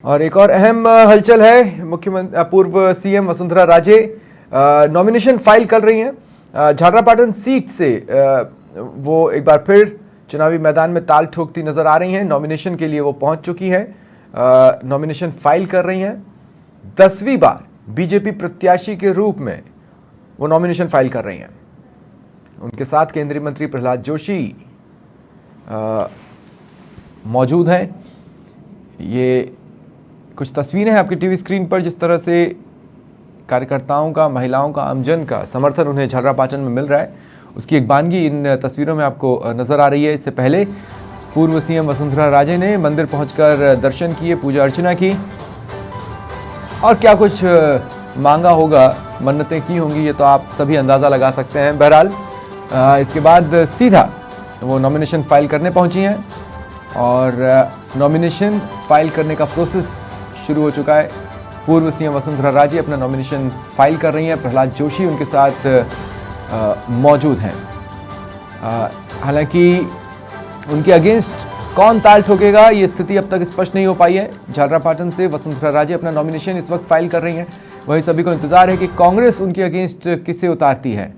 और एक और अहम हलचल है। मुख्यमंत्री पूर्व CM Vasundhara Raje nomination file कर रही हैं। झालरापाटन सीट से वो एक बार फिर चुनावी मैदान में ताल ठोकती नजर आ रही हैं। नॉमिनेशन के लिए वो पहुंच चुकी हैं, नॉमिनेशन फाइल कर रही हैं। 10वीं बार बीजेपी प्रत्याशी के रूप में वो नॉमिनेशन फाइल कर रही हैं। उनके साथ केंद्रीय मंत्री प्रहलाद जोशी मौजूद हैं। ये कुछ तस्वीरें हैं आपकी टीवी स्क्रीन पर, जिस तरह से कार्यकर्ताओं का, महिलाओं का, आमजन का समर्थन उन्हें झालरापाटन में मिल रहा है, उसकी एक बानगी इन तस्वीरों में आपको नजर आ रही है। इससे पहले पूर्व सीएम वसुंधरा राजे ने मंदिर पहुंचकर दर्शन किए, पूजा अर्चना की और क्या कुछ मांगा होगा, मन्नतें की होंगी, ये तो आप सभी अंदाज़ा लगा सकते हैं। बहरहाल इसके बाद सीधा वो नॉमिनेशन फाइल करने पहुंची हैं और नॉमिनेशन फाइल करने का प्रोसेस शुरू हो चुका है। पूर्व सीएम वसुंधरा राजे अपना नॉमिनेशन फाइल कर रही हैं, प्रहलाद जोशी उनके साथ मौजूद हैं। हालांकि उनके अगेंस्ट कौन ताल ठोकेगा, ये स्थिति अब तक स्पष्ट नहीं हो पाई है। झालरापाटन से वसुंधरा राजे अपना नॉमिनेशन इस वक्त फाइल कर रही हैं। वहीं सभी को इंतजार है कि कांग्रेस उनके अगेंस्ट किसे उतारती है।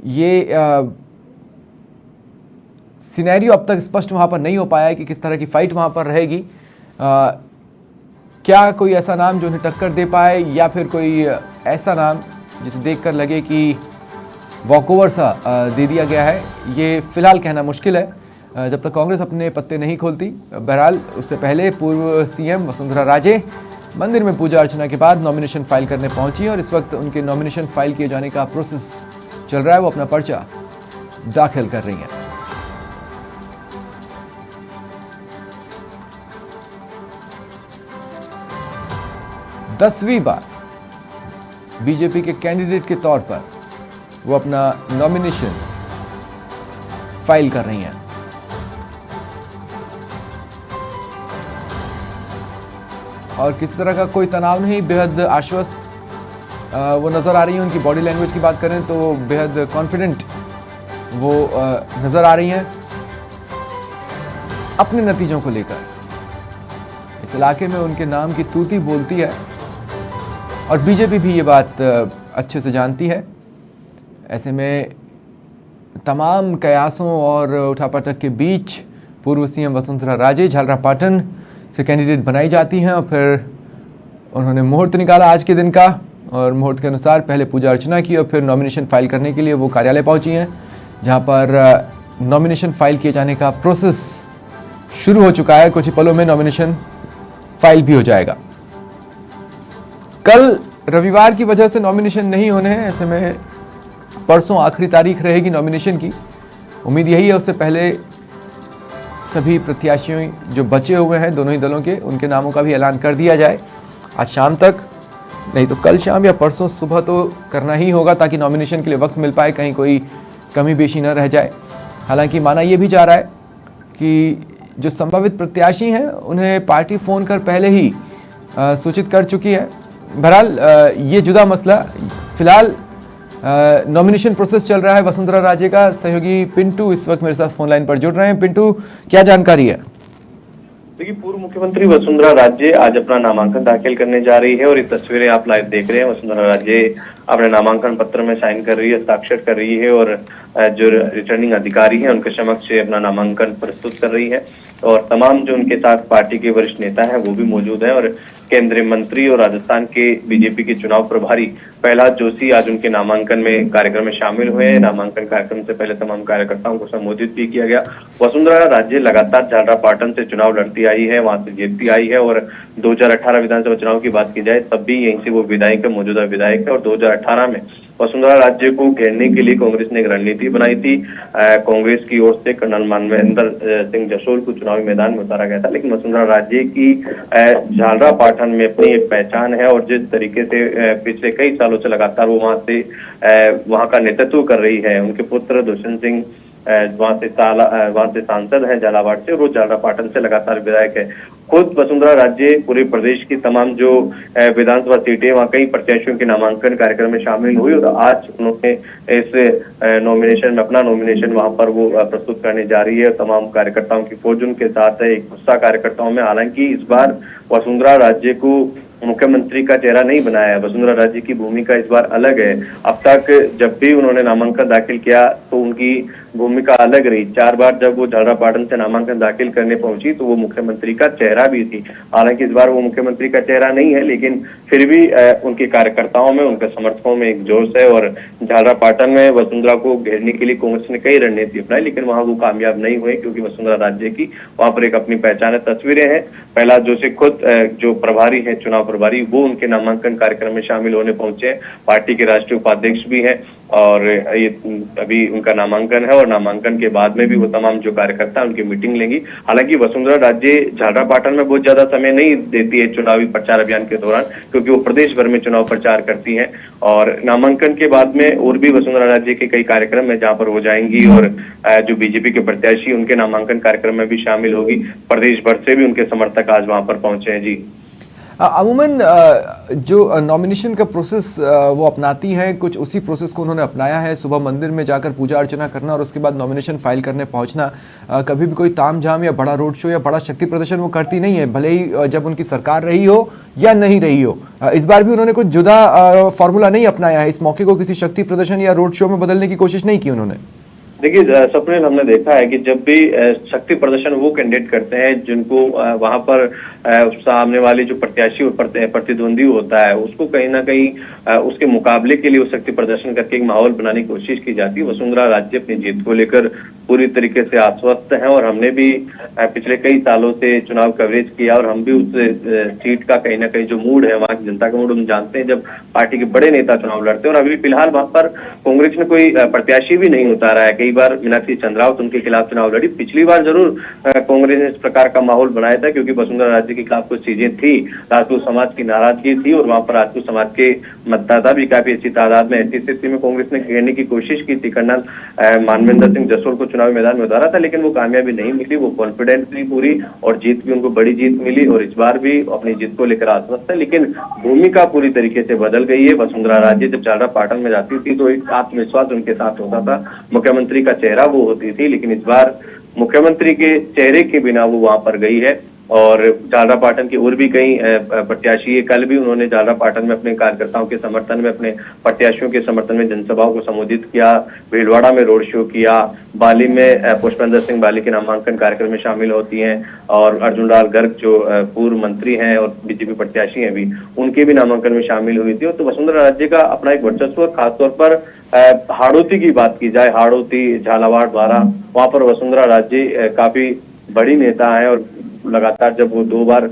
ये सिनेरियो अब तक स्पष्ट वहाँ पर नहीं हो पाया है कि किस तरह की फाइट वहाँ पर रहेगी। क्या कोई ऐसा नाम जो उन्हें टक्कर दे पाए, या फिर कोई ऐसा नाम जिसे देखकर लगे कि वॉकओवर सा दे दिया गया है, ये फिलहाल कहना मुश्किल है जब तक कांग्रेस अपने पत्ते नहीं खोलती। बहरहाल उससे पहले पूर्व सीएम वसुंधरा राजे मंदिर में पूजा अर्चना के बाद नॉमिनेशन फाइल करने पहुंची और इस वक्त उनके नॉमिनेशन फाइल किए जाने का प्रोसेस चल रहा है। वो अपना पर्चा दाखिल कर रही हैं। दसवीं बार बीजेपी के कैंडिडेट के तौर पर वो अपना नॉमिनेशन फाइल कर रही हैं। और किसी तरह का कोई तनाव नहीं, बेहद आश्वस्त वो नजर आ रही हैं। उनकी बॉडी लैंग्वेज की बात करें तो बेहद कॉन्फिडेंट वो नजर आ रही हैं अपने नतीजों को लेकर। इस इलाके में उनके नाम की तूती बोलती है और बीजेपी भी ये बात अच्छे से जानती है। ऐसे में तमाम कयासों और उठापटक के बीच पूर्व सीएम वसुंधरा राजे झालरापाटन से कैंडिडेट बनाई जाती हैं और फिर उन्होंने मुहूर्त निकाला आज के दिन का, और मुहूर्त के अनुसार पहले पूजा अर्चना की और फिर नॉमिनेशन फाइल करने के लिए वो कार्यालय पहुंची हैं, जहां पर नॉमिनेशन फाइल किए जाने का प्रोसेस शुरू हो चुका है। कुछ ही पलों में नॉमिनेशन फाइल भी हो जाएगा। कल रविवार की वजह से नॉमिनेशन नहीं होने हैं, ऐसे में परसों आखिरी तारीख रहेगी नॉमिनेशन की। उम्मीद यही है उससे पहले सभी प्रत्याशियों जो बचे हुए हैं दोनों ही दलों के, उनके नामों का भी ऐलान कर दिया जाए आज शाम तक, नहीं तो कल शाम या परसों सुबह तो करना ही होगा, ताकि नॉमिनेशन के लिए वक्त मिल पाए, कहीं कोई कमी बेशी न रह जाए। हालांकि माना यह भी जा रहा है कि जो संभावित प्रत्याशी हैं उन्हें पार्टी फ़ोन कर पहले ही सूचित कर चुकी है। बहरहाल ये जुदा मसला। फिलहाल नॉमिनेशन प्रोसेस चल रहा है। वसुंधरा राजे का सहयोगी पिंटू इस वक्त मेरे साथ फोन लाइन पर जुड़ रहे हैं। पिंटू, क्या जानकारी है? देखिए, पूर्व मुख्यमंत्री वसुंधरा राजे आज अपना नामांकन दाखिल करने जा रही है और ये तस्वीरें आप लाइव देख रहे हैं। वसुंधरा राजे अपने नामांकन पत्र में साइन कर रही है, हस्ताक्षर कर रही है और जो रिटर्निंग अधिकारी हैं उनके समक्ष अपना नामांकन प्रस्तुत कर रही है। और तमाम जो उनके साथ पार्टी के वरिष्ठ नेता हैं वो भी मौजूद हैं और केंद्रीय मंत्री और राजस्थान के बीजेपी के चुनाव प्रभारी प्रहलाद जोशी आज उनके नामांकन में कार्यक्रम में शामिल हुए हैं। नामांकन कार्यक्रम से पहले तमाम कार्यकर्ताओं को संबोधित भी किया गया। वसुंधरा राजे लगातार झालरापाटन से चुनाव लड़ती आई है, वहां से जीतती आई है और 2018 विधानसभा चुनाव की बात की जाए तब भी यहीं से वो विधायक है, मौजूदा विधायक है। और 2018 में वसुंधरा राजे को घेरने के लिए कांग्रेस ने एक रणनीति बनाई थी। कांग्रेस की ओर से कर्नल मानवेंद्र सिंह जसोल को चुनावी मैदान में उतारा गया था, लेकिन वसुंधरा राजे की झालरापाटन में अपनी एक पहचान है और जिस तरीके से पिछले कई सालों से लगातार वो वहां का नेतृत्व कर रही है। उनके पुत्र दुष्यंत सिंह वहां से सांसद हैं झालावाड़ से, वो झालरापाटन से लगातार विधायक है। खुद वसुंधरा राजे पूरे प्रदेश की तमाम जो विधानसभा सीटें, वहां कई प्रत्याशियों के नामांकन कार्यक्रम में शामिल हुई और आज उन्होंने इस नॉमिनेशन में अपना नॉमिनेशन वहां पर वो प्रस्तुत करने जा रही है। तमाम कार्यकर्ताओं की फौज उनके साथ है, एक गुस्सा कार्यकर्ताओं में। हालांकि इस बार वसुंधरा राजे को मुख्यमंत्री का चेहरा नहीं बनाया है। वसुंधरा राजे की भूमिका इस बार अलग है। अब तक जब भी उन्होंने नामांकन दाखिल किया तो उनकी भूमिका अलग रही। 4 बार जब वो झालरापाटन से नामांकन दाखिल करने पहुंची तो वो मुख्यमंत्री का चेहरा भी थी। हालांकि इस बार वो मुख्यमंत्री का चेहरा नहीं है, लेकिन फिर भी उनके कार्यकर्ताओं में, उनके समर्थकों में एक जोश है। और झालरापाटन में वसुंधरा को घेरने के लिए कांग्रेस ने कई रणनीति अपनाई, लेकिन वहां वो कामयाब नहीं हुए, क्योंकि वसुंधरा राजे की वहां पर एक अपनी पहचान है। तस्वीरें हैं, प्रहलाद जोशी खुद जो प्रभारी है, चुनाव प्रभारी, वो उनके नामांकन कार्यक्रम में शामिल होने पहुंचे हैं। पार्टी के राष्ट्रीय उपाध्यक्ष भी हैं और ये अभी उनका नामांकन है और नामांकन के बाद में भी वो तमाम जो कार्यकर्ता उनकी मीटिंग लेंगी। हालांकि वसुंधरा राजे झालरापाटन में बहुत ज्यादा समय नहीं देती है चुनावी प्रचार अभियान के दौरान, क्योंकि वो प्रदेश भर में चुनाव प्रचार करती हैं। और नामांकन के बाद में और भी वसुंधरा राजे के कई कार्यक्रम है जहां पर वो जाएंगी और जो बीजेपी के प्रत्याशी उनके नामांकन कार्यक्रम में भी शामिल होगी। प्रदेश भर से भी उनके समर्थक आज वहां पर पहुंचे हैं। जी, अमूमन जो नॉमिनेशन का प्रोसेस वो अपनाती हैं, कुछ उसी प्रोसेस को उन्होंने अपनाया है। सुबह मंदिर में जाकर पूजा अर्चना करना और उसके बाद नॉमिनेशन फाइल करने पहुंचना। कभी भी कोई तामझाम या बड़ा रोड शो या बड़ा शक्ति प्रदर्शन वो करती नहीं है, भले ही जब उनकी सरकार रही हो या नहीं रही हो। इस बार भी उन्होंने कुछ जुदा फॉर्मूला नहीं अपनाया है। इस मौके को किसी शक्ति प्रदर्शन या रोड शो में बदलने की कोशिश नहीं की उन्होंने। देखिए स्वप्निल, हमने देखा है कि जब भी शक्ति प्रदर्शन वो कैंडिडेट करते हैं जिनको वहां पर सामने वाले जो प्रत्याशी और प्रतिद्वंदी होता है, उसको कहीं ना कहीं उसके मुकाबले के लिए वो शक्ति प्रदर्शन करके एक माहौल बनाने की कोशिश की जाती है। वसुंधरा राजे अपनी जीत को लेकर पूरी तरीके से आश्वस्त हैं और हमने भी पिछले कई सालों से चुनाव कवरेज किया और हम भी उस सीट का कहीं ना कहीं जो मूड है, वहां की जनता का मूड हम जानते हैं जब पार्टी के बड़े नेता चुनाव लड़ते हैं। और अभी फिलहाल वहां पर कांग्रेस ने कोई प्रत्याशी भी नहीं उतारा है। कई बार मीनाक्षी चंद्रावत उनके खिलाफ चुनाव लड़ी। पिछली बार जरूर कांग्रेस ने इस प्रकार का माहौल बनाया था, क्योंकि वसुंधरा राजे के खिलाफ कुछ चीजें थी, राजपूत समाज की नाराजगी थी और वहां पर राजपूत समाज के मतदाता भी काफी अच्छी तादाद में। ऐसी स्थिति में कांग्रेस ने घेरने की कोशिश की थी। कर्नल मानवेंद्र सिंह जसोल को चुनावी मैदान में उतारा था, लेकिन वो कामयाबी नहीं मिली। वो कॉन्फिडेंस थी पूरी और जीत भी उनको बड़ी जीत मिली और इस बार भी अपनी जीत को लेकर आश्वस्त है। लेकिन भूमिका पूरी तरीके से बदल गई है। वसुंधरा राजे जब झालरापाटन में जाती थी तो एक आत्मविश्वास उनके साथ होता था, मुख्यमंत्री का चेहरा वो होती थी, लेकिन इस बार मुख्यमंत्री के चेहरे के बिना वो वहां पर गई है। और झालरापाटन की और भी कई प्रत्याशी है। कल भी उन्होंने झालरापाटन में अपने कार्यकर्ताओं के समर्थन में, अपने प्रत्याशियों के समर्थन में जनसभाओं को संबोधित किया, भीलवाड़ा में रोड शो किया, बाली में पुष्पेंद्र सिंह बाली के नामांकन कार्यक्रम में शामिल होती हैं और अर्जुन लाल गर्ग जो पूर्व मंत्री हैं और बीजेपी प्रत्याशी हैं भी, उनके भी नामांकन में शामिल हुई थी। तो वसुंधरा राजे का अपना एक वर्चस्व, खासतौर पर हाड़ौती की बात की जाए, हाड़ौती, झालावाड़, बारा, वहां पर वसुंधरा राजे काफी बड़ी नेता है और लगातार जब वो 2 बार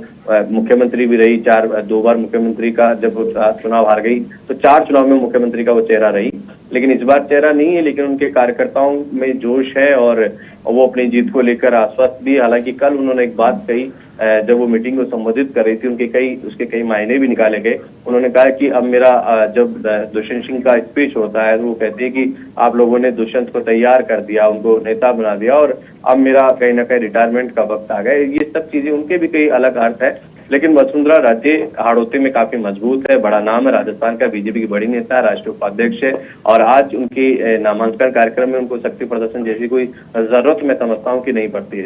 मुख्यमंत्री भी रही, 2 बार मुख्यमंत्री का जब वो चुनाव हार गई तो 4 चुनाव में मुख्यमंत्री का वो चेहरा रही। लेकिन इस बार चेहरा नहीं है, लेकिन उनके कार्यकर्ताओं में जोश है और वो अपनी जीत को लेकर आश्वस्त भी। हालांकि कल उन्होंने एक बात कही जब वो मीटिंग को संबोधित कर रही थी, उसके कई मायने भी निकाले गए। उन्होंने कहा कि अब मेरा जब दुष्यंत सिंह का स्पीच होता है तो वो कहती है कि आप लोगों ने दुष्यंत को तैयार कर दिया, उनको नेता बना दिया और अब मेरा कहीं ना कहीं रिटायरमेंट का वक्त आ गया। ये सब चीजें उनके भी कई अलग अर्थ है। लेकिन वसुंधरा राजे हाड़ौती में काफी मजबूत है, बड़ा नाम है, राजस्थान का बीजेपी की बड़ी नेता है, राष्ट्रीय उपाध्यक्ष है और आज उनके नामांकन कार्यक्रम में उनको शक्ति प्रदर्शन जैसी कोई जरूरत मैं समझता हूँ कि नहीं पड़ती है।